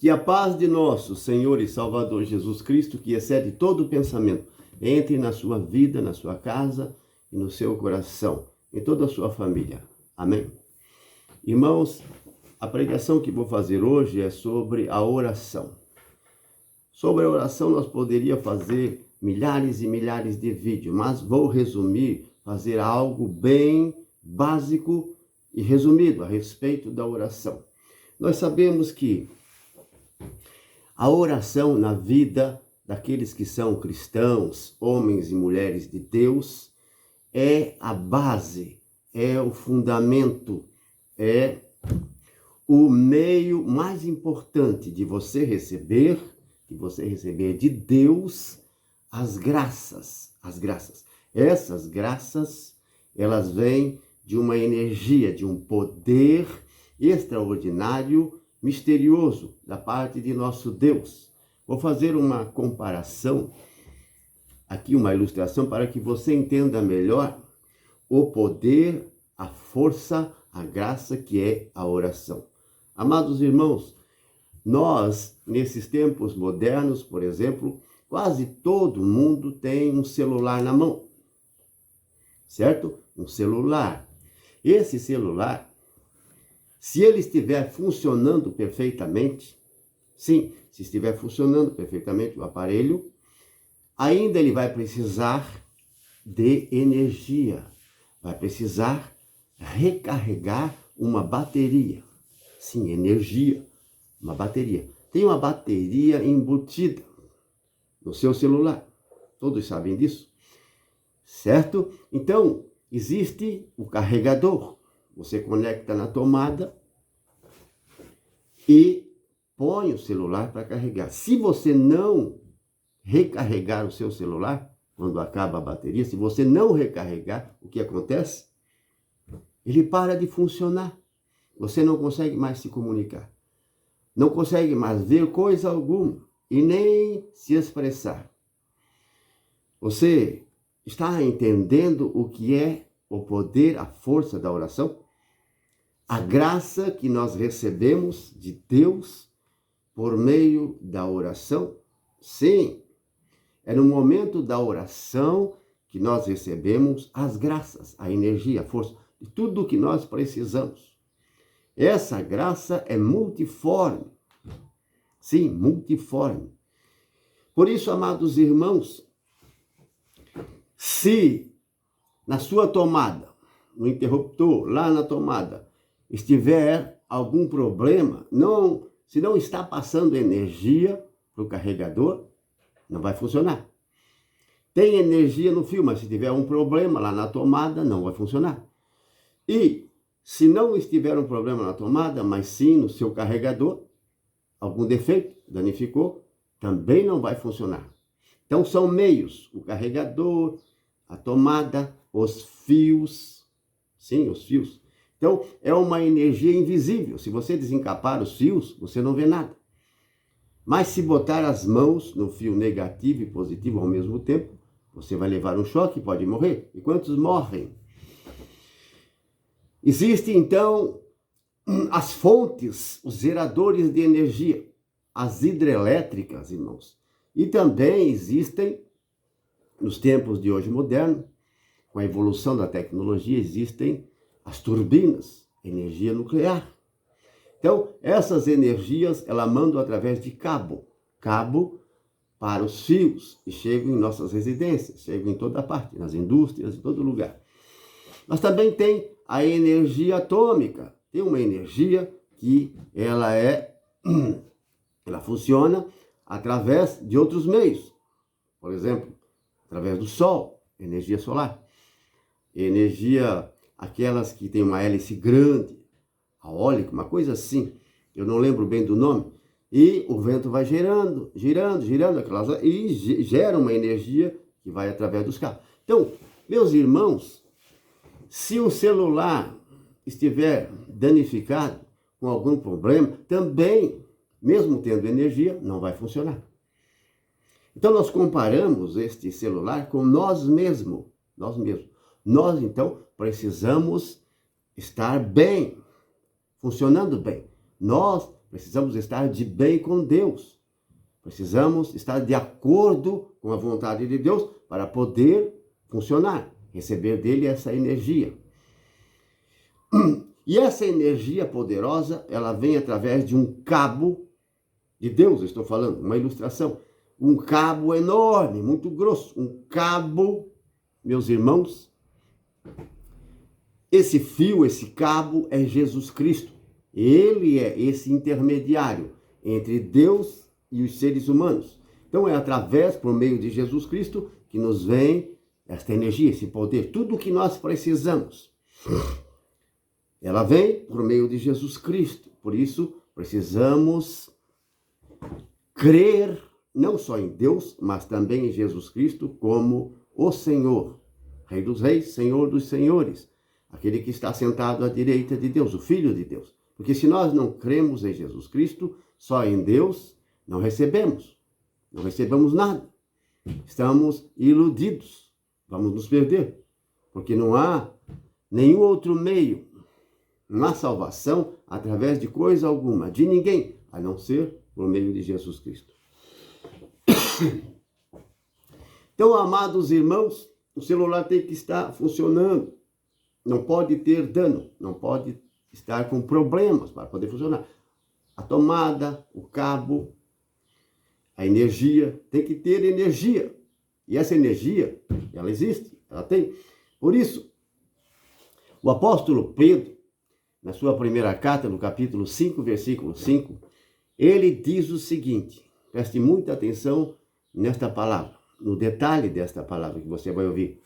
Que a paz de nosso Senhor e Salvador Jesus Cristo, que excede todo o pensamento, entre na sua vida, na sua casa e no seu coração, em toda a sua família. Amém? Irmãos, a pregação que vou fazer hoje é sobre a oração. Sobre a oração nós poderíamos fazer milhares e milhares de vídeos, mas vou resumir, fazer algo bem básico e resumido a respeito da oração. Nós sabemos que a oração na vida daqueles que são cristãos, homens e mulheres de Deus, é a base, é o fundamento, é o meio mais importante de você receber de Deus as graças. Essas graças, elas vêm de uma energia, de um poder extraordinário, misterioso da parte de nosso Deus. Vou fazer uma comparação, aqui uma ilustração, para que você entenda melhor o poder, a força, a graça que é a oração. Amados irmãos, nós, nesses tempos modernos, por exemplo, quase todo mundo tem um celular na mão, certo? Um celular. Esse celular, se ele estiver funcionando perfeitamente, sim, se estiver funcionando perfeitamente o aparelho, ainda ele vai precisar de energia, vai precisar recarregar uma bateria. Sim, energia, uma bateria. Tem uma bateria embutida no seu celular, todos sabem disso, certo? Então, existe o carregador. Você conecta na tomada e põe o celular para carregar. Se você não recarregar o seu celular, quando acaba a bateria, se você não recarregar, o que acontece? Ele para de funcionar. Você não consegue mais se comunicar. Não consegue mais ver coisa alguma e nem se expressar. Você está entendendo o que é o poder, a força da oração? A graça que nós recebemos de Deus por meio da oração? Sim, é no momento da oração que nós recebemos as graças, a energia, a força, de tudo o que nós precisamos. Essa graça é multiforme. Sim, multiforme. Por isso, amados irmãos, se na sua tomada, no interruptor, lá na tomada, estiver algum problema, se não está passando energia para o carregador, não vai funcionar. Tem energia no fio, mas se tiver um problema lá na tomada, não vai funcionar. E se não estiver um problema na tomada, mas sim no seu carregador, algum defeito, danificou, também não vai funcionar. Então são meios, o carregador, a tomada, os fios, sim, os fios. Então é uma energia invisível. Se você desencapar os fios, você não vê nada. Mas se botar as mãos no fio negativo e positivo ao mesmo tempo, você vai levar um choque e pode morrer. E quantos morrem? Existem, então, as fontes, os geradores de energia, as hidrelétricas, irmãos. E também existem, nos tempos de hoje moderno, com a evolução da tecnologia, existem as turbinas, energia nuclear. Então, essas energias, elas mandam através de cabo para os fios, e chegam em nossas residências, chegam em toda parte, nas indústrias, em todo lugar. Mas também tem a energia atômica. Tem uma energia que ela funciona através de outros meios. Por exemplo, através do sol, energia solar. Energia, aquelas que tem uma hélice grande, a eólica, uma coisa assim. Eu não lembro bem do nome. E o vento vai girando aquelas, e gera uma energia que vai através dos cabos. Então, meus irmãos, se o celular estiver danificado, com algum problema, também, mesmo tendo energia, não vai funcionar. Então, nós comparamos este celular com nós mesmos. Nós, então, precisamos estar bem, funcionando bem. Nós Precisamos estar de bem com Deus. Precisamos estar de acordo com a vontade de Deus para poder funcionar, receber dele essa energia. E essa energia poderosa, ela vem através de um cabo de Deus, eu estou falando, uma ilustração. Um cabo enorme, muito grosso. Um cabo, meus irmãos, esse fio, esse cabo é Jesus Cristo. Ele é esse intermediário entre Deus e os seres humanos. Então é através, por meio de Jesus Cristo, que nos vem esta energia, esse poder, tudo o que nós precisamos. Ela vem por meio de Jesus Cristo. Por isso, precisamos crer não só em Deus, mas também em Jesus Cristo como o Senhor, Rei dos Reis, Senhor dos Senhores, aquele que está sentado à direita de Deus, o Filho de Deus. Porque se nós não cremos em Jesus Cristo, só em Deus, não recebemos nada. Estamos iludidos, vamos nos perder, porque não há nenhum outro meio, não há salvação através de coisa alguma, de ninguém, a não ser por meio de Jesus Cristo. Então, amados irmãos, o celular tem que estar funcionando, não pode ter dano, não pode estar com problemas para poder funcionar. A tomada, o cabo, a energia, tem que ter energia. E essa energia, ela existe, ela tem. Por isso, o apóstolo Pedro, na sua primeira carta, no capítulo 5, versículo 5, ele diz o seguinte, preste muita atenção nesta palavra, no detalhe desta palavra que você vai ouvir.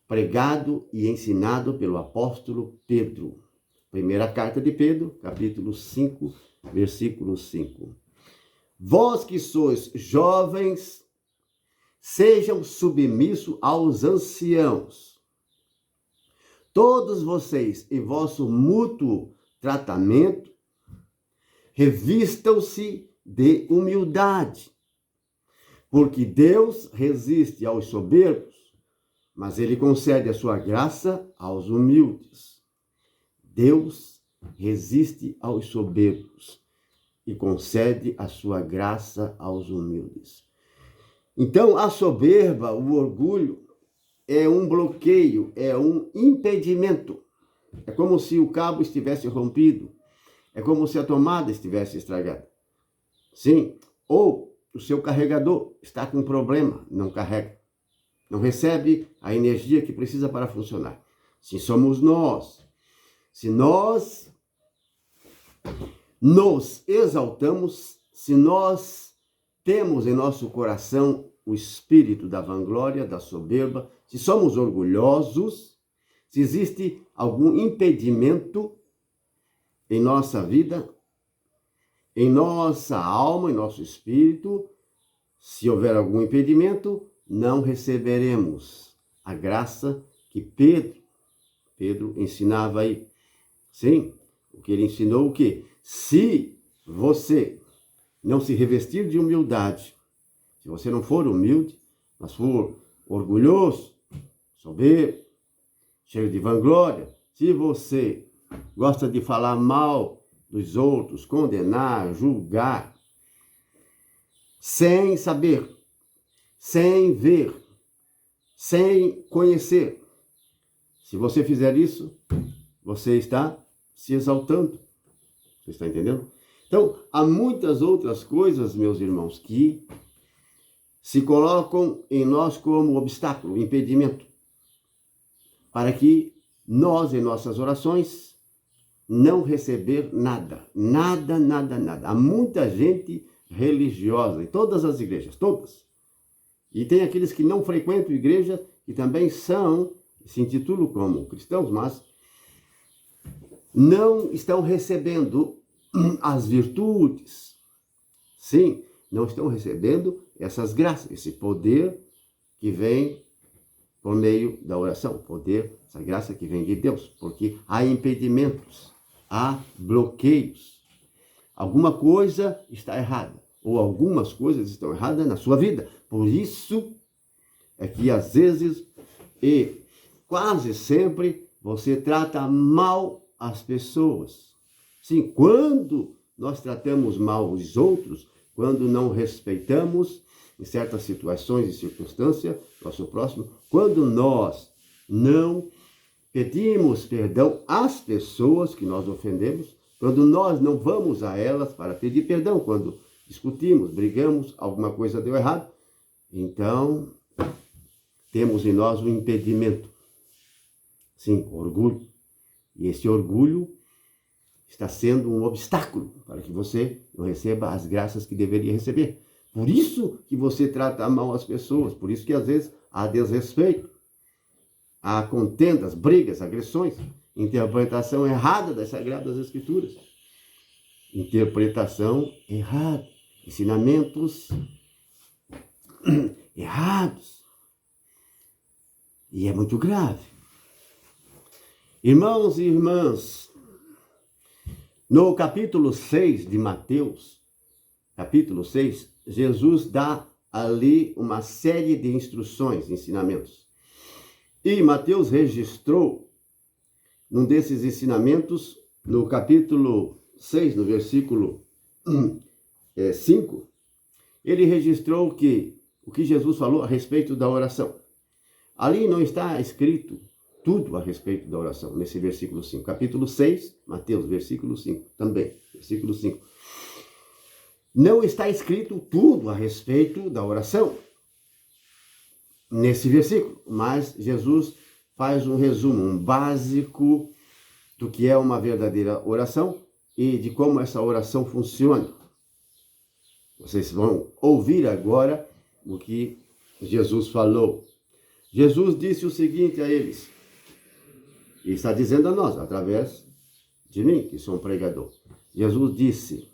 Pregado e ensinado pelo apóstolo Pedro. Primeira carta de Pedro, capítulo 5, versículo 5. Vós que sois jovens, sejam submissos aos anciãos. Todos vocês, em vosso mútuo tratamento, revistam-se de humildade, porque Deus resiste aos soberbos, mas ele concede a sua graça aos humildes. Deus resiste aos soberbos e concede a sua graça aos humildes. Então, a soberba, o orgulho, é um bloqueio, é um impedimento. É como se o cabo estivesse rompido. É como se a tomada estivesse estragada. Sim, ou o seu carregador está com problema, não carrega. Não recebe a energia que precisa para funcionar. Se somos nós, se nós nos exaltamos, se nós temos em nosso coração o espírito da vanglória, da soberba, se somos orgulhosos, se existe algum impedimento em nossa vida, em nossa alma, em nosso espírito, se houver algum impedimento, não receberemos a graça que Pedro ensinava aí. Sim, o que ele ensinou o quê? Se você não se revestir de humildade, se você não for humilde, mas for orgulhoso, soberbo, cheio de vanglória, se você gosta de falar mal dos outros, condenar, julgar, sem saber, sem ver, sem conhecer. Se você fizer isso, você está se exaltando. Você está entendendo? Então, há muitas outras coisas, meus irmãos, que se colocam em nós como obstáculo, impedimento, para que nós, em nossas orações, não receber nada. Nada. Há muita gente religiosa em todas as igrejas, todas. E tem aqueles que não frequentam igreja, que também se intitulam como cristãos, mas não estão recebendo as virtudes. Sim, não estão recebendo essas graças, esse poder que vem por meio da oração, poder, essa graça que vem de Deus, porque há impedimentos, há bloqueios. Alguma coisa está errada, ou algumas coisas estão erradas na sua vida. Por isso é que às vezes e quase sempre você trata mal as pessoas. Sim, quando nós tratamos mal os outros, quando não respeitamos, em certas situações e circunstâncias, nosso próximo, quando nós não pedimos perdão às pessoas que nós ofendemos, quando nós não vamos a elas para pedir perdão, quando discutimos, brigamos, alguma coisa deu errado, então temos em nós um impedimento. Sim, orgulho. E esse orgulho está sendo um obstáculo para que você não receba as graças que deveria receber. Por isso que você trata mal as pessoas, por isso que às vezes há desrespeito, há contendas, brigas, agressões, interpretação errada das Sagradas Escrituras. Interpretação errada, ensinamentos errados. E é muito grave. Irmãos e irmãs, no capítulo 6 de Mateus, capítulo 6, Jesus dá ali uma série de instruções, ensinamentos. E Mateus registrou, num desses ensinamentos, no capítulo 6, no versículo 5, ele registrou o que Jesus falou a respeito da oração. Ali não está escrito tudo a respeito da oração, nesse versículo 5. Capítulo 6, Mateus, versículo 5, também, versículo 5. Não está escrito tudo a respeito da oração nesse versículo, mas Jesus faz um resumo, um básico do que é uma verdadeira oração e de como essa oração funciona. Vocês vão ouvir agora o que Jesus falou. Jesus disse o seguinte a eles, e está dizendo a nós, através de mim, que sou um pregador. Jesus disse: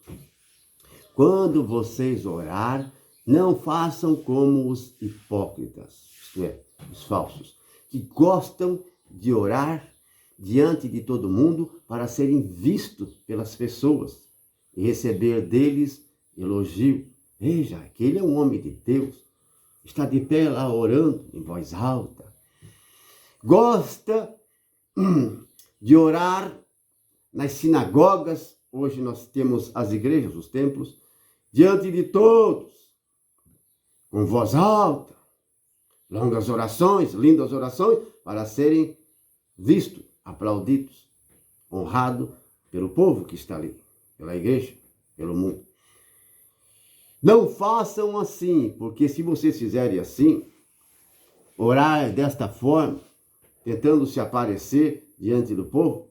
quando vocês orar, não façam como os hipócritas, isto é, os falsos, que gostam de orar diante de todo mundo para serem vistos pelas pessoas e receber deles elogio. Veja, aquele é um homem de Deus, está de pé lá orando em voz alta. Gosta de orar nas sinagogas, hoje nós temos as igrejas, os templos, diante de todos, com voz alta, longas orações, lindas orações, para serem vistos, aplaudidos, honrados pelo povo que está ali, pela igreja, pelo mundo. Não façam assim, porque se vocês fizerem assim, orar desta forma, tentando se aparecer diante do povo,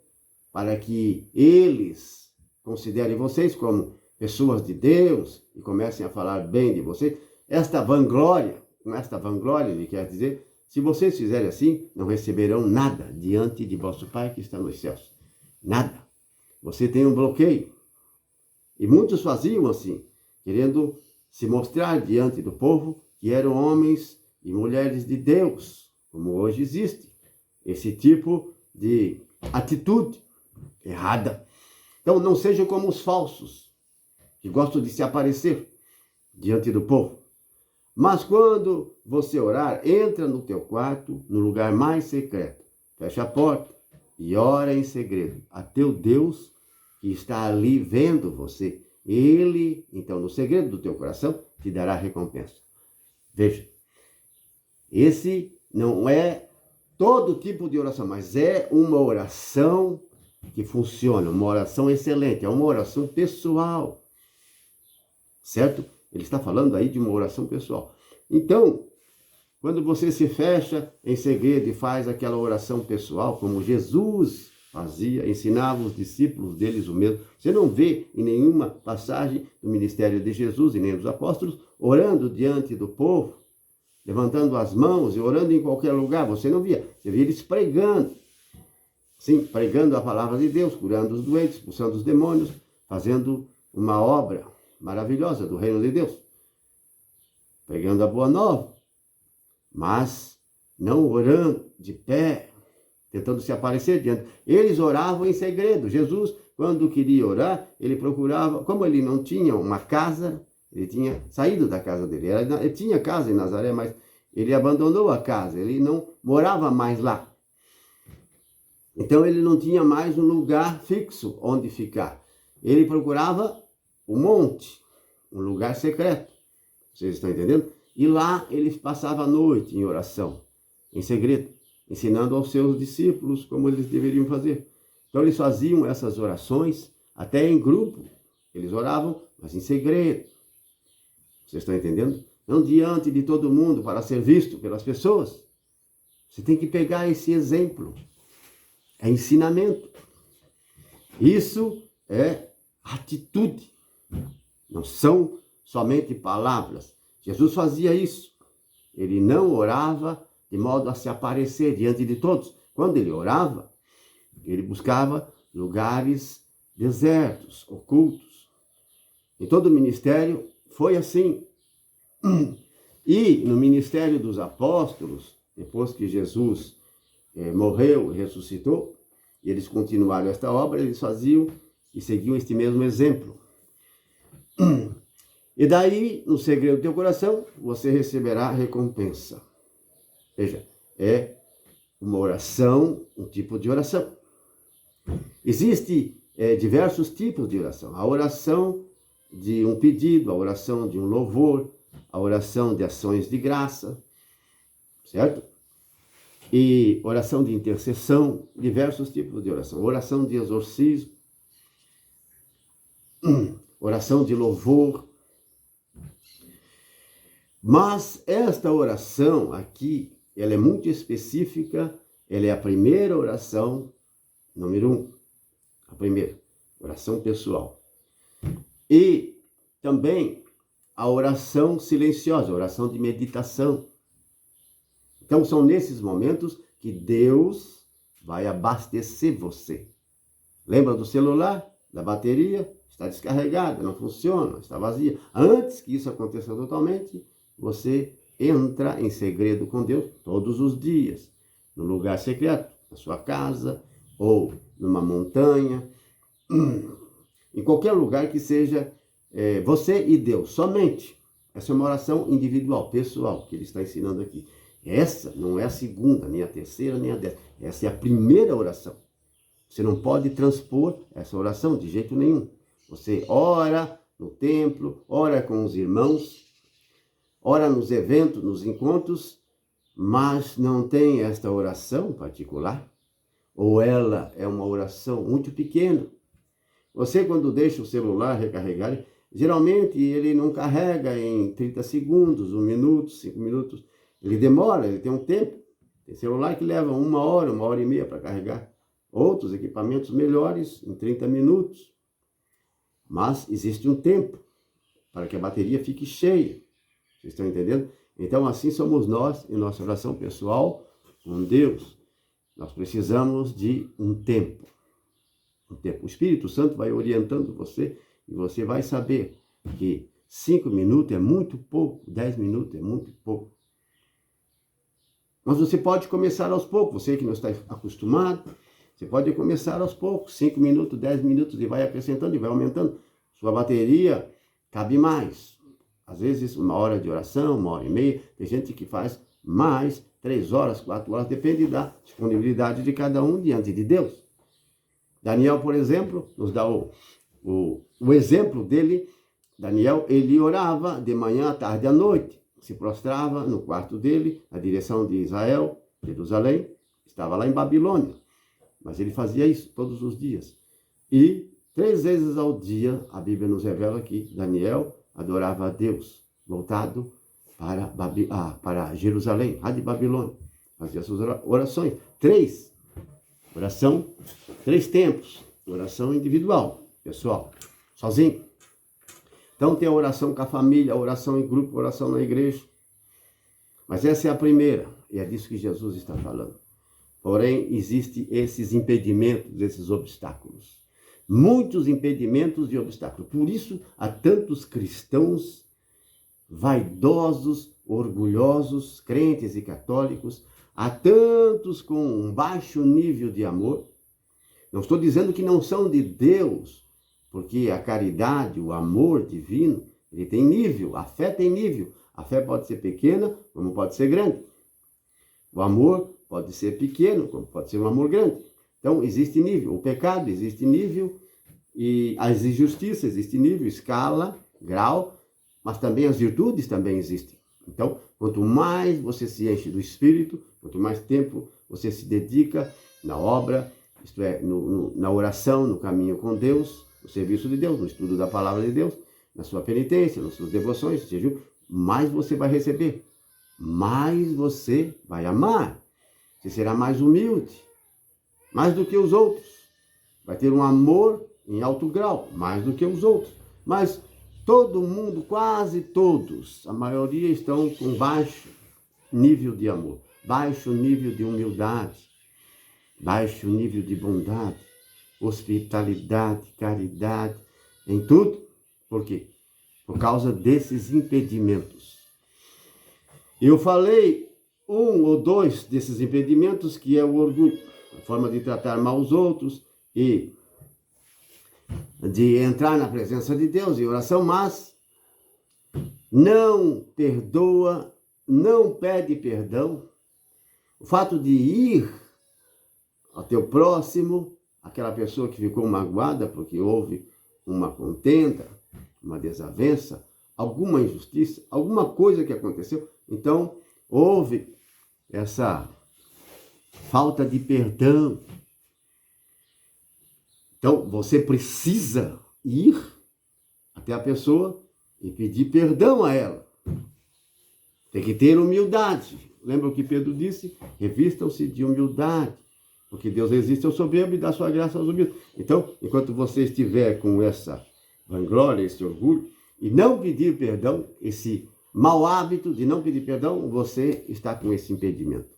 para que eles considerem vocês como pessoas de Deus e comecem a falar bem de vocês, esta vanglória, ele quer dizer, se vocês fizerem assim, não receberão nada diante de vosso Pai que está nos céus. Nada. Você tem um bloqueio. E muitos faziam assim, querendo se mostrar diante do povo que eram homens e mulheres de Deus, como hoje existe esse tipo de atitude errada. Então não sejam como os falsos, que gostam de se aparecer diante do povo. Mas quando você orar, entra no teu quarto, no lugar mais secreto, fecha a porta e ora em segredo a teu Deus que está ali vendo você. Ele, então, no segredo do teu coração, te dará recompensa. Veja, esse não é todo tipo de oração, mas é uma oração que funciona, uma oração excelente, é uma oração pessoal, certo? Ele está falando aí de uma oração pessoal. Então, quando você se fecha em segredo e faz aquela oração pessoal, como Jesus fazia, ensinava os discípulos deles o mesmo. Você não vê em nenhuma passagem do ministério de Jesus e nem dos apóstolos orando diante do povo, levantando as mãos e orando em qualquer lugar. Você não via. Você via eles pregando. Sim, pregando a palavra de Deus, curando os doentes, expulsando os demônios, fazendo uma obra maravilhosa do reino de Deus. Pregando a boa nova, mas não orando de pé, tentando se aparecer diante. Eles oravam em segredo. Jesus, quando queria orar, ele procurava, como ele não tinha uma casa, ele tinha saído da casa dele. Ele tinha casa em Nazaré, mas ele abandonou a casa, ele não morava mais lá. Então ele não tinha mais um lugar fixo onde ficar. Ele procurava o monte, um lugar secreto. Vocês estão entendendo? E lá ele passava a noite em oração, em segredo, ensinando aos seus discípulos como eles deveriam fazer. Então eles faziam essas orações até em grupo. Eles oravam, mas em segredo. Vocês estão entendendo? Não diante de todo mundo para ser visto pelas pessoas. Você tem que pegar esse exemplo. É ensinamento. Isso é atitude. Não são somente palavras. Jesus fazia isso. Ele não orava de modo a se aparecer diante de todos. Quando ele orava, ele buscava lugares desertos, ocultos. Em todo o ministério foi assim. E no ministério dos apóstolos, depois que Jesus morreu e ressuscitou, e eles continuaram esta obra, eles faziam e seguiam este mesmo exemplo. E daí, no segredo do teu coração, você receberá recompensa. Veja, é uma oração, um tipo de oração. Existem diversos tipos de oração. A oração de um pedido, a oração de um louvor, a oração de ações de graça, certo? E oração de intercessão, diversos tipos de oração. Oração de exorcismo, oração de louvor. Mas esta oração aqui, ela é muito específica, ela é a primeira oração, número 1, a primeira, oração pessoal. E também a oração silenciosa, a oração de meditação. Então são nesses momentos que Deus vai abastecer você. Lembra do celular, da bateria? Está descarregada, não funciona, está vazia. Antes que isso aconteça totalmente, você entra em segredo com Deus todos os dias, no lugar secreto, na sua casa, ou numa montanha, em qualquer lugar que seja você e Deus, somente. Essa é uma oração individual, pessoal, que ele está ensinando aqui. Essa não é a segunda, nem a terceira, nem a 10ª. Essa é a primeira oração. Você não pode transpor essa oração de jeito nenhum. Você ora no templo, ora com os irmãos, ora nos eventos, nos encontros, mas não tem esta oração particular, ou ela é uma oração muito pequena. Você, quando deixa o celular recarregar, geralmente ele não carrega em 30 segundos, 1 minuto, 5 minutos. Ele demora, ele tem um tempo. Tem celular que leva 1 hora, 1h30 para carregar. Outros equipamentos melhores, em 30 minutos. Mas existe um tempo para que a bateria fique cheia. Vocês estão entendendo? Então, assim somos nós em nossa oração pessoal com Deus. Nós precisamos de um tempo. Um tempo. O Espírito Santo vai orientando você e você vai saber que 5 minutos é muito pouco, 10 minutos é muito pouco. Mas você pode começar aos poucos. Você que não está acostumado, você pode começar aos poucos. 5 minutos, 10 minutos, e vai acrescentando e vai aumentando. Sua bateria cabe mais. Às vezes 1 hora de oração, 1h30. Tem gente que faz mais, 3 horas, 4 horas. Depende da disponibilidade de cada um diante de Deus. Daniel, por exemplo, nos dá o exemplo dele. Daniel, ele orava de manhã, à tarde e à noite. Se prostrava no quarto dele, na direção de Israel, Jerusalém. Estava lá em Babilônia. Mas ele fazia isso todos os dias. E 3 vezes ao dia, a Bíblia nos revela que Daniel adorava a Deus, voltado para Jerusalém, lá de Babilônia. Fazia suas orações. 3. Oração, 3 tempos. Oração individual, pessoal, sozinho. Então tem a oração com a família, a oração em grupo, a oração na igreja. Mas essa é a primeira, e é disso que Jesus está falando. Porém, existem esses impedimentos, esses obstáculos. Muitos impedimentos e obstáculos. Por isso, há tantos cristãos vaidosos, orgulhosos, crentes e católicos. Há tantos com um baixo nível de amor. Não estou dizendo que não são de Deus, porque a caridade, o amor divino, ele tem nível, a fé tem nível. A fé pode ser pequena, como pode ser grande. O amor pode ser pequeno, como pode ser um amor grande. Então, existe nível. O pecado existe nível E as injustiças, existe nível, escala, grau, mas também as virtudes também existem. Então, quanto mais você se enche do Espírito, quanto mais tempo você se dedica na obra, isto é, na oração, no caminho com Deus, no serviço de Deus, no estudo da palavra de Deus, na sua penitência, nas suas devoções, jejum, mais você vai receber, mais você vai amar, você será mais humilde, mais do que os outros, vai ter um amor em alto grau, mais do que os outros, mas todo mundo, quase todos, a maioria estão com baixo nível de amor, baixo nível de humildade, baixo nível de bondade, hospitalidade, caridade, em tudo. Por quê? Por causa desses impedimentos. Eu falei um ou dois desses impedimentos, que é o orgulho, a forma de tratar mal os outros e de entrar na presença de Deus em oração, mas não perdoa, não pede perdão. O fato de ir ao teu próximo, aquela pessoa que ficou magoada porque houve uma contenda, uma desavença, alguma injustiça, alguma coisa que aconteceu, então houve essa falta de perdão. Então, você precisa ir até a pessoa e pedir perdão a ela. Tem que ter humildade. Lembra o que Pedro disse? Revistam-se de humildade, porque Deus resiste ao soberbo e dá sua graça aos humildes. Então, enquanto você estiver com essa vanglória, esse orgulho, e não pedir perdão, esse mau hábito de não pedir perdão, você está com esse impedimento.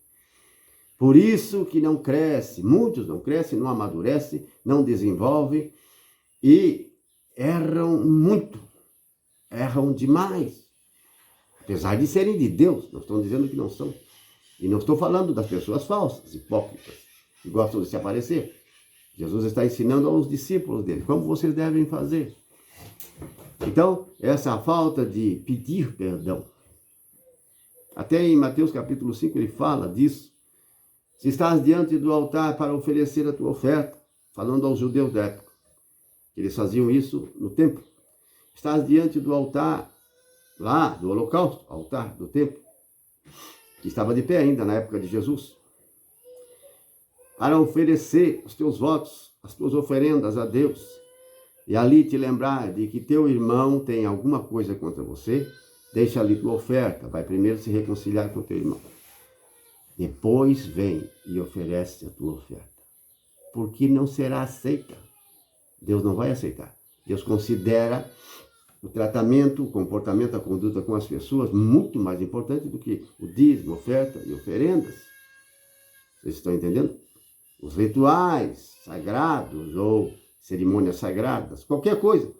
Por isso que não cresce, muitos não crescem, não amadurecem, não desenvolvem e erram muito, erram demais. Apesar de serem de Deus, não estou dizendo que não são. E não estou falando das pessoas falsas, hipócritas, que gostam de se aparecer. Jesus está ensinando aos discípulos dele como vocês devem fazer. Então, essa falta de pedir perdão. Até em Mateus capítulo 5 ele fala disso. Se estás diante do altar para oferecer a tua oferta, falando aos judeus da época, eles faziam isso no templo. Estás diante do altar, lá do holocausto, altar do templo, que estava de pé ainda na época de Jesus, para oferecer os teus votos, as tuas oferendas a Deus, e ali te lembrar de que teu irmão tem alguma coisa contra você, deixa ali tua oferta, vai primeiro se reconciliar com teu irmão. Depois vem e oferece a tua oferta, porque não será aceita. Deus não vai aceitar. Deus considera o tratamento, o comportamento, a conduta com as pessoas muito mais importante do que o dízimo, oferta e oferendas. Vocês estão entendendo? Os rituais sagrados ou cerimônias sagradas, qualquer coisa.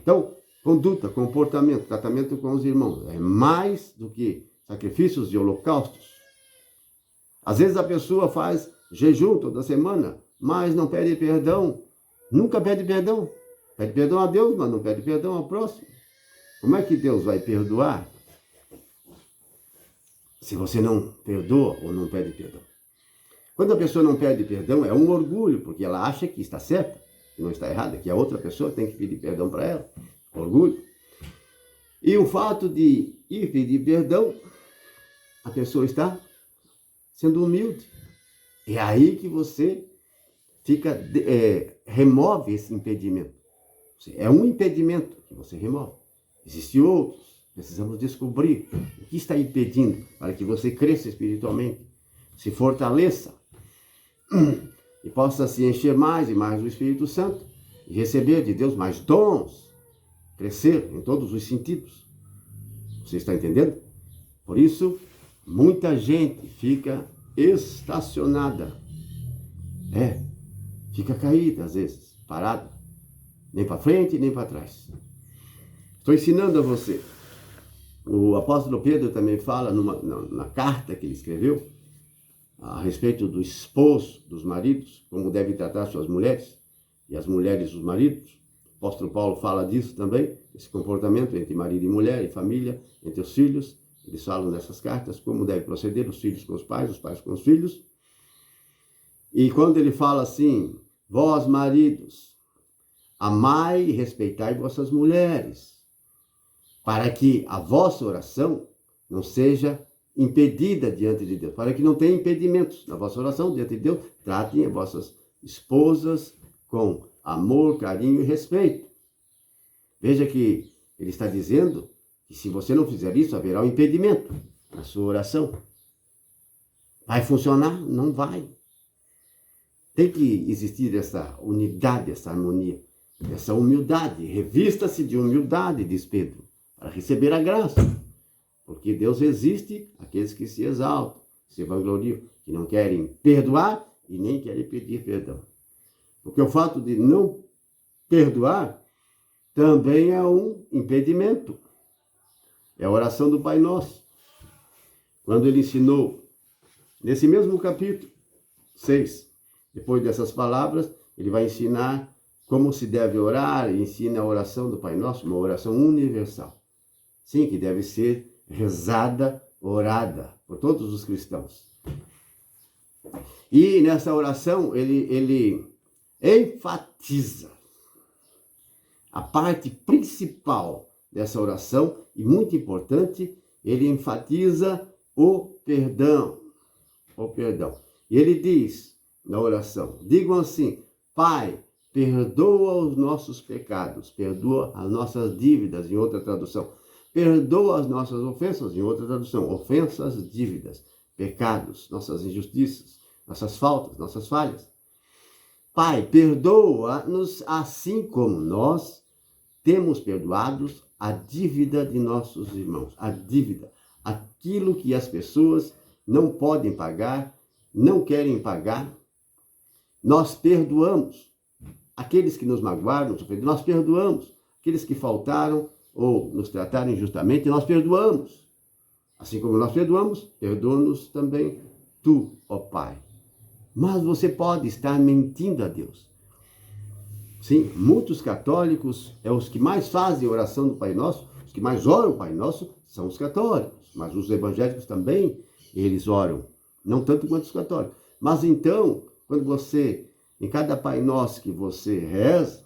Então, conduta, comportamento, tratamento com os irmãos é mais do que sacrifícios e holocaustos. Às vezes a pessoa faz jejum toda semana, mas não pede perdão. Nunca pede perdão. Pede perdão a Deus, mas não pede perdão ao próximo. Como é que Deus vai perdoar se você não perdoa ou não pede perdão? Quando a pessoa não pede perdão, é um orgulho, porque ela acha que está certa, que não está errada, que a outra pessoa tem que pedir perdão para ela. Orgulho. E o fato de ir pedir perdão, a pessoa está sendo humilde. É aí que você remove esse impedimento. É um impedimento que você remove. Existem outros. Precisamos descobrir o que está impedindo para que você cresça espiritualmente, se fortaleça e possa se encher mais e mais do Espírito Santo e receber de Deus mais dons, crescer em todos os sentidos. Você está entendendo? Por isso, muita gente fica estacionada. Fica caída às vezes, parada. Nem para frente, nem para trás. Estou ensinando a você. O apóstolo Pedro também fala na carta que ele escreveu a respeito do esposo, dos maridos, como deve tratar suas mulheres, e as mulheres os maridos. O apóstolo Paulo fala disso também, esse comportamento entre marido e mulher, e família, entre os filhos. Eles falam nessas cartas como deve proceder os filhos com os pais com os filhos. E quando ele fala assim, vós maridos, amai e respeitai vossas mulheres, para que a vossa oração não seja impedida diante de Deus, para que não tenha impedimentos na vossa oração diante de Deus. Tratem as vossas esposas com amor, carinho e respeito. Veja que ele está dizendo que se você não fizer isso, haverá um impedimento na sua oração. Vai funcionar? Não vai. Tem que existir essa unidade, essa harmonia, essa humildade. Revista-se de humildade, diz Pedro, para receber a graça. Porque Deus resiste àqueles que se exaltam, se vangloriam, que não querem perdoar e nem querem pedir perdão. Porque o fato de não perdoar também é um impedimento. É a oração do Pai Nosso. Quando ele ensinou, nesse mesmo capítulo 6, depois dessas palavras, ele vai ensinar como se deve orar, e ensina a oração do Pai Nosso, uma oração universal. Sim, que deve ser rezada, orada por todos os cristãos. E nessa oração ele enfatiza a parte principal dessa oração, e muito importante, ele enfatiza o perdão. O perdão. E ele diz na oração, digam assim: Pai, perdoa os nossos pecados, perdoa as nossas dívidas, em outra tradução. Perdoa as nossas ofensas, em outra tradução, ofensas, dívidas, pecados, nossas injustiças, nossas faltas, nossas falhas. Pai, perdoa-nos assim como nós temos perdoados a dívida de nossos irmãos. A dívida, aquilo que as pessoas não podem pagar, não querem pagar. Nós perdoamos aqueles que nos magoaram, nós perdoamos aqueles que faltaram ou nos trataram injustamente, nós perdoamos. Assim como nós perdoamos, perdoa-nos também tu, ó Pai. Mas você pode estar mentindo a Deus. Sim, muitos católicos, os que mais fazem oração do Pai Nosso, os que mais oram o Pai Nosso, são os católicos. Mas os evangélicos também, eles oram. Não tanto quanto os católicos. Mas então, quando você, em cada Pai Nosso que você reza,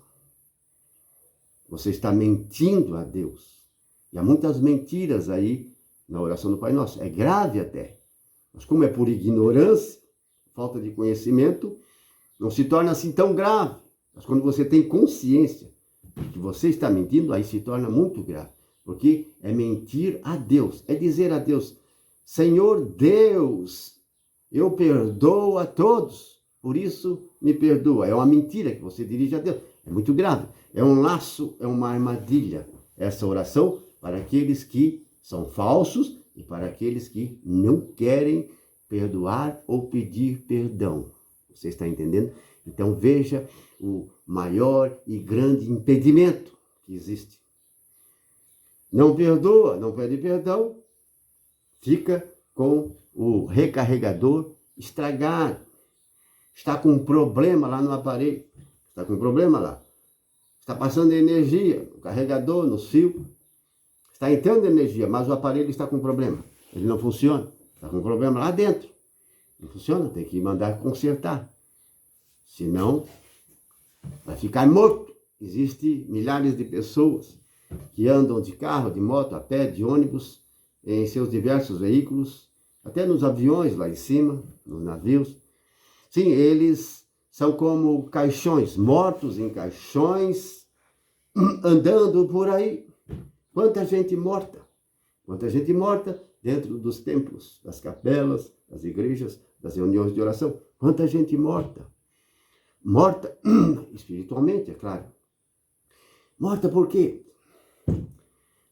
você está mentindo a Deus. E há muitas mentiras aí na oração do Pai Nosso. É grave até. Mas como é por ignorância, falta de conhecimento, não se torna assim tão grave. Mas quando você tem consciência de que você está mentindo, aí se torna muito grave. Porque é mentir a Deus. É dizer a Deus: Senhor Deus, eu perdoo a todos, por isso me perdoa. É uma mentira que você dirige a Deus. É muito grave. É um laço, é uma armadilha. Essa oração para aqueles que são falsos e para aqueles que não querem perdoar ou pedir perdão. Você está entendendo? Então veja o maior e grande impedimento que existe. Não perdoa, não pede perdão, fica com o recarregador estragado. Está com um problema lá no aparelho. Está com um problema lá. Está passando energia no carregador, no fio. Está entrando energia, mas o aparelho está com problema. Ele não funciona. Está com problema lá dentro. Não funciona, tem que mandar consertar. Senão, vai ficar morto. Existem milhares de pessoas que andam de carro, de moto, a pé, de ônibus, em seus diversos veículos, até nos aviões lá em cima, nos navios. Sim, eles são como caixões, mortos em caixões, andando por aí. Quanta gente morta! Quanta gente morta dentro dos templos, das capelas, das igrejas, das reuniões de oração. Quanta gente morta! Morta espiritualmente, é claro. Morta por quê?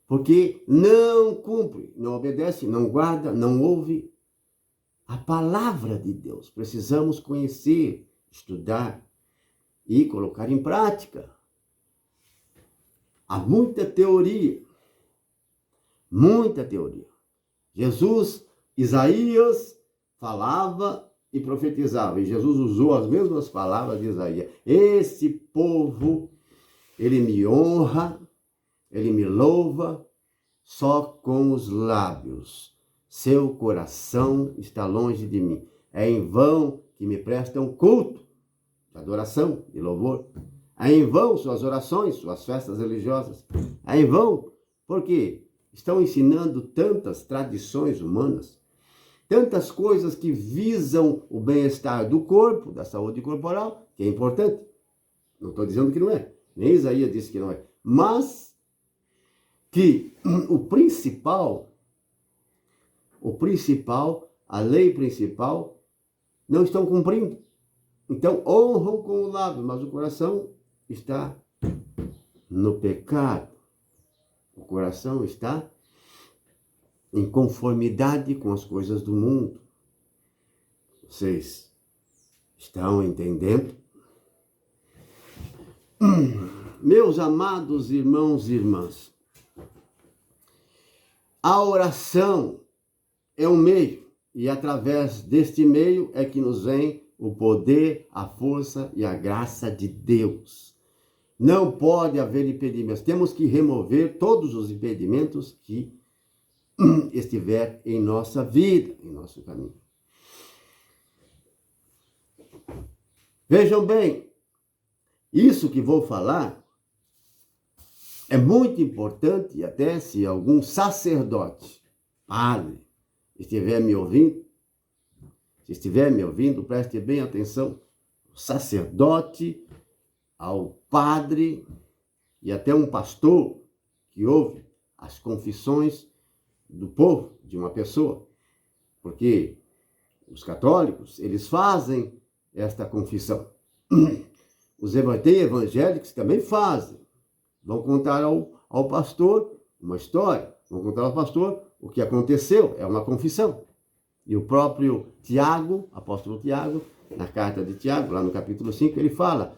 Porque não cumpre, não obedece, não guarda, não ouve a palavra de Deus. Precisamos conhecer, estudar e colocar em prática. Há muita teoria. Muita teoria. Jesus, Isaías falava e profetizava. E Jesus usou as mesmas palavras de Isaías. Esse povo, ele me honra, ele me louva só com os lábios. Seu coração está longe de mim. É em vão que me prestam culto, de adoração, de louvor. É em vão suas orações, suas festas religiosas. É em vão, porque estão ensinando tantas tradições humanas, tantas coisas que visam o bem-estar do corpo, da saúde corporal, que é importante. Não estou dizendo que não é. Nem Isaías disse que não é. Mas que o principal, a lei principal, não estão cumprindo. Então, honram com o lábio, mas o coração está no pecado. O coração está em conformidade com as coisas do mundo. Vocês estão entendendo? Meus amados irmãos e irmãs, a oração é um meio, e através deste meio é que nos vem o poder, a força e a graça de Deus. Não pode haver impedimentos. Temos que remover todos os impedimentos que estiver em nossa vida, em nosso caminho. Vejam bem, isso que vou falar é muito importante, até se algum sacerdote, padre, estiver me ouvindo, se estiver me ouvindo, preste bem atenção. O sacerdote, ao padre e até um pastor que ouve as confissões do povo, de uma pessoa. Porque os católicos, eles fazem esta confissão. Os evangélicos também fazem. Vão contar ao pastor uma história. Vão contar ao pastor o que aconteceu. É uma confissão. E o próprio Tiago, apóstolo Tiago, na carta de Tiago, lá no capítulo 5, ele fala: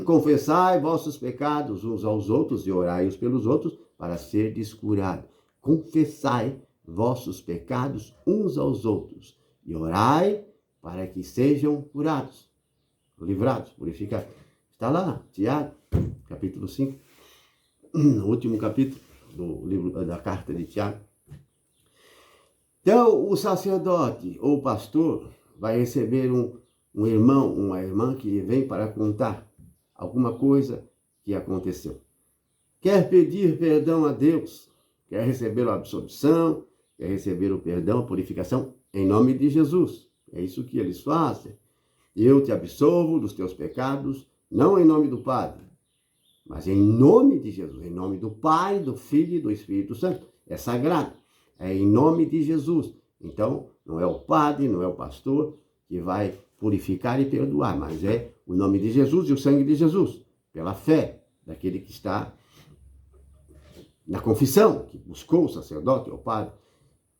confessai vossos pecados uns aos outros e orai-os pelos outros para serdes curados. Confessai vossos pecados uns aos outros e orai para que sejam curados, livrados, purificados. Está lá, Tiago, capítulo 5, no último capítulo do livro da carta de Tiago. Então, o sacerdote ou o pastor vai receber um irmão, uma irmã que lhe vem para contar alguma coisa que aconteceu. Quer pedir perdão a Deus, quer receber a absolvição, quer receber o perdão, a purificação, em nome de Jesus. É isso que eles fazem. Eu te absolvo dos teus pecados, não em nome do Padre, mas em nome de Jesus, em nome do Pai, do Filho e do Espírito Santo. É sagrado, é em nome de Jesus. Então, não é o padre, não é o pastor que vai purificar e perdoar, mas é o nome de Jesus e o sangue de Jesus, pela fé daquele que está na confissão, que buscou o sacerdote ou o padre.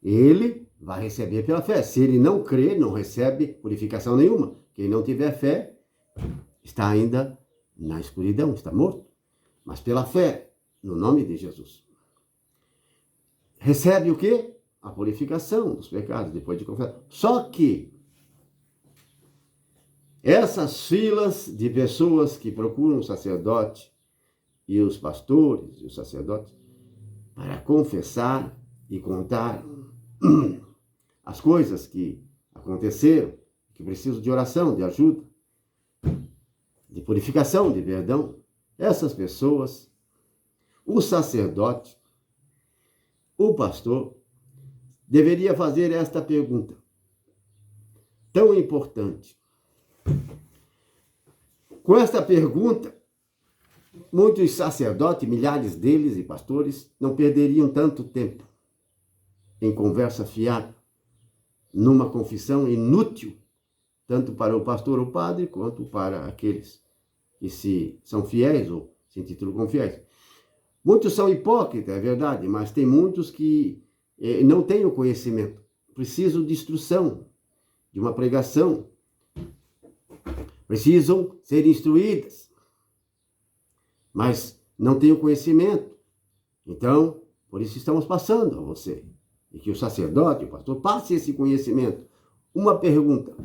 Ele vai receber pela fé. Se ele não crê, não recebe purificação nenhuma. Quem não tiver fé está ainda na escuridão, está morto. Mas pela fé, no nome de Jesus, recebe o quê? A purificação dos pecados, depois de confessar. Só que essas filas de pessoas que procuram o sacerdote e os pastores e os sacerdotes para confessar e contar as coisas que aconteceram, que precisam de oração, de ajuda, de purificação, de perdão, essas pessoas, o sacerdote, o pastor, deveria fazer esta pergunta tão importante. Com esta pergunta, muitos sacerdotes, milhares deles e pastores, não perderiam tanto tempo em conversa fiada, numa confissão inútil, tanto para o pastor ou padre, quanto para aqueles que são fiéis ou se intitulam como fiéis. Muitos são hipócritas, é verdade, mas tem muitos que não têm o conhecimento. Precisam de instrução, de uma pregação. Precisam ser instruídas, mas não têm o conhecimento. Então, por isso estamos passando a você. E que o sacerdote, o pastor, passe esse conhecimento. Uma pergunta.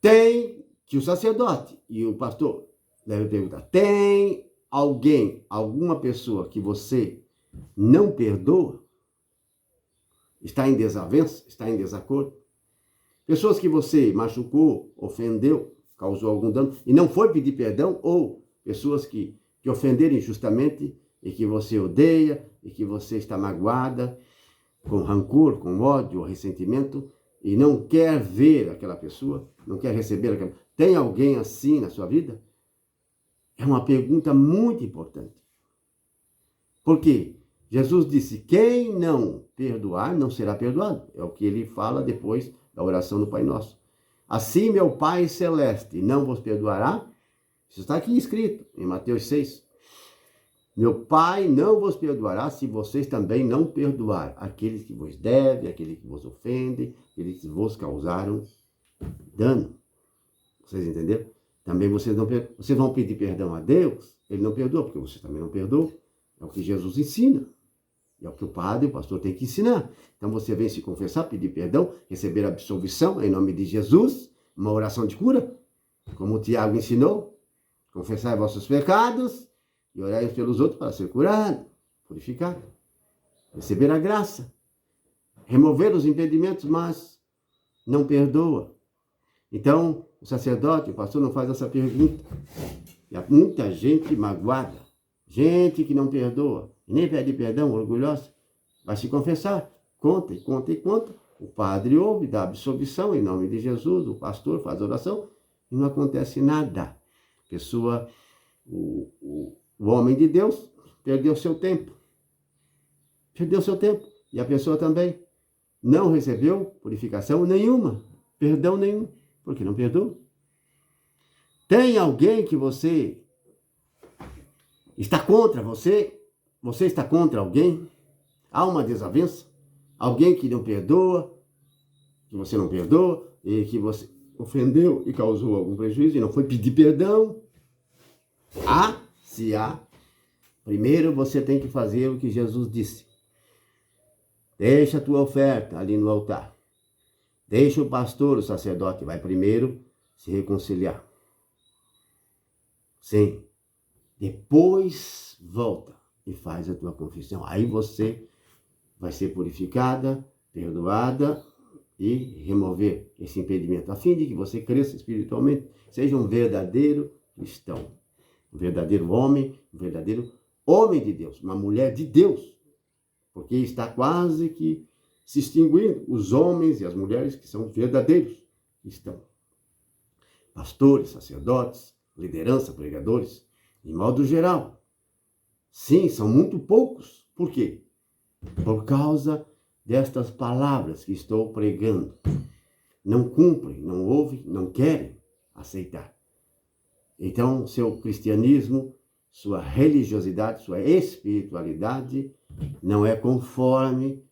Que o sacerdote e o pastor devem perguntar: tem alguém, alguma pessoa que você não perdoa? Está em desavença? Está em desacordo? Pessoas que você machucou, ofendeu, causou algum dano e não foi pedir perdão, ou pessoas que ofenderam injustamente e que você odeia e que você está magoada, com rancor, com ódio ou ressentimento, e não quer ver aquela pessoa, não quer receber aquela... Tem alguém assim na sua vida? É uma pergunta muito importante. Por quê? Jesus disse, quem não perdoar, não será perdoado. É o que ele fala depois da oração do Pai Nosso. Assim, meu Pai Celeste não vos perdoará. Isso está aqui escrito em Mateus 6. Meu Pai não vos perdoará se vocês também não perdoar aqueles que vos devem, aqueles que vos ofendem, aqueles que vos causaram dano. Vocês entenderam? Também vocês vão pedir perdão a Deus, ele não perdoa, porque vocês também não perdoam. É o que Jesus ensina. É o que o padre, o pastor tem que ensinar. Então você vem se confessar, pedir perdão, receber absolvição em nome de Jesus, uma oração de cura, como o Tiago ensinou. Confessai vossos pecados e orai pelos outros para ser curado, purificado. Receber a graça. Remover os impedimentos, mas não perdoa. Então, o sacerdote, o pastor não faz essa pergunta. E há muita gente magoada, gente que não perdoa, e nem pede perdão, orgulhosa, vai se confessar, conta. O padre ouve, dá absolvição em nome de Jesus, o pastor faz oração e não acontece nada. A pessoa, o homem de Deus, perdeu seu tempo. Perdeu seu tempo. E a pessoa também não recebeu purificação nenhuma, perdão nenhum, porque não perdoa. Tem alguém que você está contra você? Você está contra alguém? Há uma desavença? Alguém que não perdoa, que você não perdoa, e que você ofendeu e causou algum prejuízo e não foi pedir perdão? Se há, primeiro você tem que fazer o que Jesus disse. Deixa a tua oferta ali no altar. Deixa o pastor, o sacerdote, vai primeiro se reconciliar. Sim. Depois volta e faz a tua confissão. Aí você vai ser purificada, perdoada e remover esse impedimento, a fim de que você cresça espiritualmente, seja um verdadeiro cristão, um verdadeiro homem de Deus, uma mulher de Deus, porque está quase que se extinguindo os homens e as mulheres que são verdadeiros cristãos. Pastores, sacerdotes, liderança, pregadores, de modo geral. Sim, são muito poucos. Por quê? Por causa destas palavras que estou pregando. Não cumprem, não ouvem, não querem aceitar. Então, seu cristianismo, sua religiosidade, sua espiritualidade não é conforme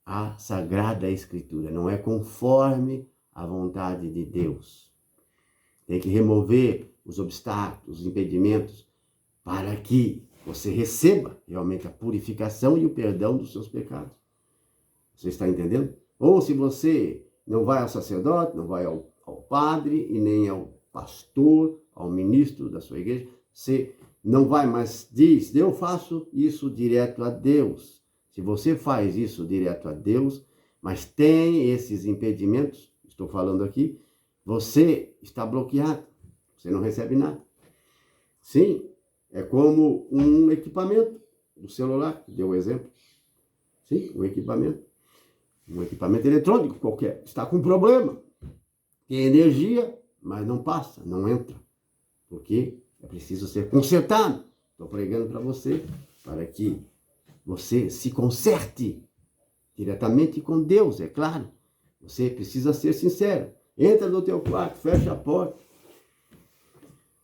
a Sagrada Escritura, não é conforme a vontade de Deus. Tem que remover os obstáculos, os impedimentos, para que você receba realmente a purificação e o perdão dos seus pecados. Você está entendendo? Ou se você não vai ao sacerdote, não vai ao padre e nem ao pastor, ao ministro da sua igreja, você não vai, mas diz, eu faço isso direto a Deus. Se você faz isso direto a Deus, mas tem esses impedimentos, estou falando aqui, você está bloqueado, você não recebe nada. Sim, é como um equipamento do celular, que deu o exemplo. Sim, um equipamento eletrônico qualquer, está com problema. Tem energia, mas não passa, não entra. Porque é preciso ser consertado. Estou pregando para você, para que você se conserte diretamente com Deus, é claro. Você precisa ser sincero. Entra no teu quarto, fecha a porta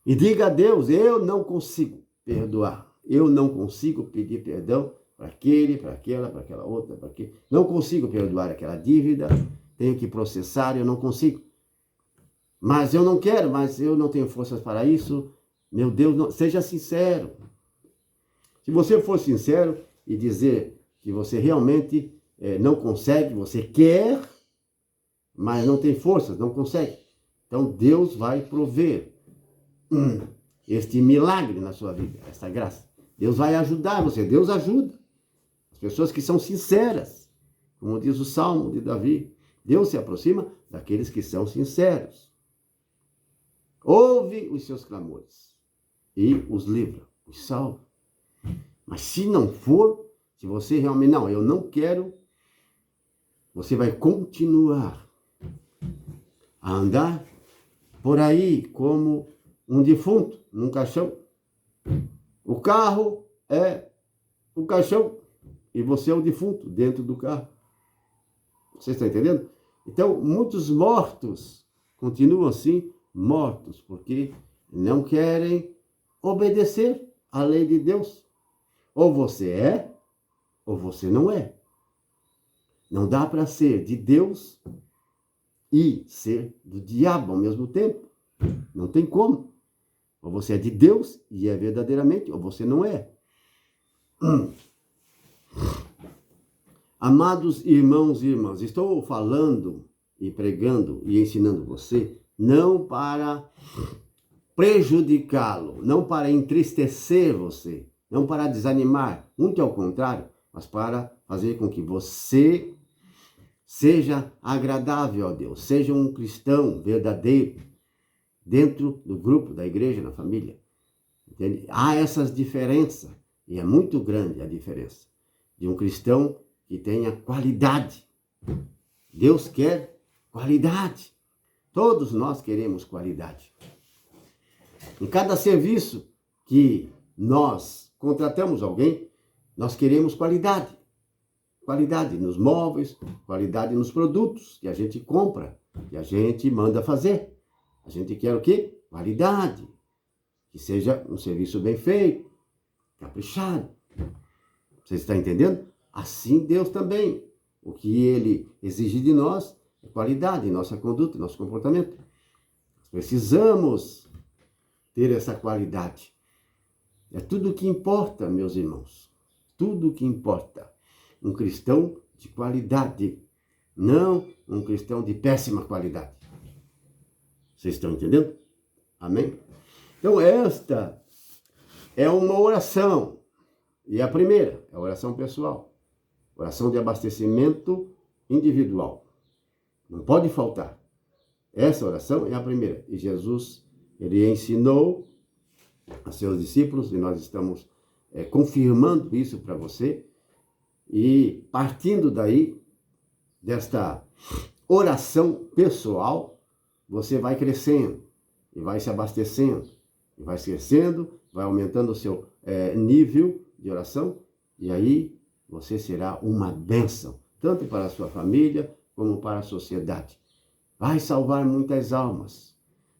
e diga a Deus, eu não consigo perdoar. Eu não consigo pedir perdão para aquele, para aquela outra, para aquele. Não consigo perdoar aquela dívida, tenho que processar, eu não consigo. Mas eu não quero, mas eu não tenho forças para isso. Meu Deus, não, seja sincero. Se você for sincero e dizer que você realmente não consegue, você quer, mas não tem forças, não consegue. Então Deus vai prover este milagre na sua vida, essa graça. Deus vai ajudar você, Deus ajuda. As pessoas que são sinceras, como diz o Salmo de Davi, Deus se aproxima daqueles que são sinceros. ouve os seus clamores e os livra, os salva. Mas se não for, se você realmente, não, eu não quero, você vai continuar a andar por aí como um defunto num caixão. O carro é o caixão e você é o defunto dentro do carro. Você está entendendo? Então, muitos mortos continuam assim, mortos, porque não querem obedecer à lei de Deus. Ou você é, ou você não é. Não dá para ser de Deus e ser do diabo ao mesmo tempo. Não tem como. Ou você é de Deus e é verdadeiramente, ou você não é. Amados irmãos e irmãs, estou falando e pregando e ensinando você não para prejudicá-lo, não para entristecer você, não para desanimar, muito ao contrário, mas para fazer com que você seja agradável a Deus, seja um cristão verdadeiro dentro do grupo, da igreja, na família. Entende? Há essas diferenças, e é muito grande a diferença de um cristão que tenha qualidade. Deus quer qualidade. Todos nós queremos qualidade. Em cada serviço que nós contratamos alguém, nós queremos qualidade. Qualidade nos móveis, qualidade nos produtos que a gente compra, que a gente manda fazer. A gente quer o quê? Qualidade. Que seja um serviço bem feito, caprichado. Você está entendendo? Assim Deus também. O que Ele exige de nós é qualidade em nossa conduta, em nosso comportamento. Precisamos ter essa qualidade. É tudo o que importa, meus irmãos. Tudo o que importa. Um cristão de qualidade, não um cristão de péssima qualidade. Vocês estão entendendo? Amém? Então esta é uma oração. E a primeira é a oração pessoal. Oração de abastecimento individual. Não pode faltar. Essa oração é a primeira. E Jesus, ele ensinou a seus discípulos, e nós estamos confirmando isso para você. E partindo daí, desta oração pessoal, você vai crescendo e vai se abastecendo. E vai crescendo, vai aumentando o seu nível de oração. E aí você será uma bênção, tanto para a sua família como para a sociedade. Vai salvar muitas almas.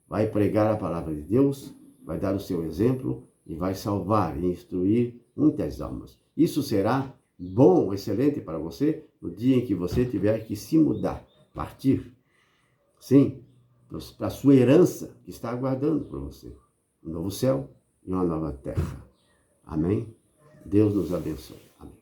Vai pregar a palavra de Deus, vai dar o seu exemplo e vai salvar e instruir muitas almas. Isso será bom, excelente para você no dia em que você tiver que se mudar, partir. Sim, para a sua herança que está aguardando por você. Um novo céu e uma nova terra. Amém? Deus nos abençoe. Amém.